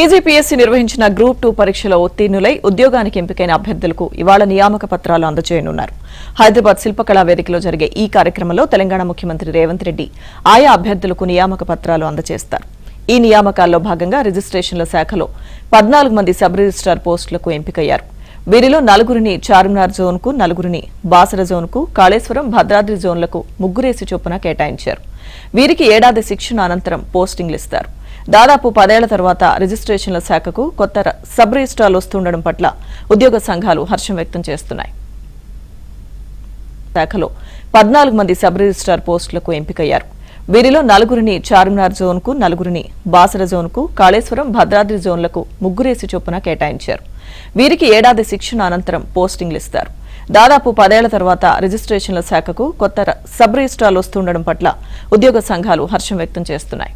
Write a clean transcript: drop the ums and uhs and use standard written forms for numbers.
TGPSC నిర్వహించిన group 2 పరీక్షలో ఉత్తీర్ణులై ఉద్యోగానికి ఎంపికైన అభ్యర్థులకు ఇవాళ నియామక పత్రాలు అందజేయనున్నారు. హైదరాబాద్ శిల్పకళా వేదికలో జరిగే ఈ కార్యక్రమంలో తెలంగాణ ముఖ్యమంత్రి రేవంత్ రెడ్డి ఆయా అభ్యర్థులకు నియామక పత్రాలు అందజేస్తారు. ఈ నియామకాల్లో భాగంగా రిజిస్ట్రేషన్ల శాఖలో 14 మంది సబ్ రిజిస్ట్రార్ పోస్టులకు ఎంపికయ్యారు. వీరిలో 4 చార్మినార్ జోన్కు, 4 బాసర జోన్కు, కాళేశ్వరం, భద్రాద్రి జోన్లకు 3 చొప్పున కేటాయించారు. వీరికి ఏడాది శిక్షణ అనంతరం పోస్టింగ్లు ఇస్తారు. దాదాపు 10 ఏళ్ల తర్వాత రిజిస్ట్రేషన్ల శాఖకు కొత్త సబ్ రిజిస్ట్రార్లు వస్తుండడం పట్ల ఉద్యోగ సంఘాలు హర్షం వ్యక్తం చేస్తున్నాయి. శాఖలో 14 మంది సబ్ రిజిస్ట్రార్ పోస్టులకు ఎంపికయ్యారు. వీరిలో 4 చార్మినార్ జోన్కు, 4 బాసర జోన్కు, కాళేశ్వరం, భద్రాద్రి జోన్లకు 3 చొప్పున కేటాయించారు. వీరికి ఏడాది శిక్షణ అనంతరం పోస్టింగ్లు ఇస్తారు. దాదాపు 10 ఏళ్ల తర్వాత రిజిస్ట్రేషన్ల శాఖకు కొత్త సబ్ రిజిస్ట్రార్లు వస్తుండడం పట్ల ఉద్యోగ సంఘాలు హర్షం వ్యక్తం చేస్తున్నాయి.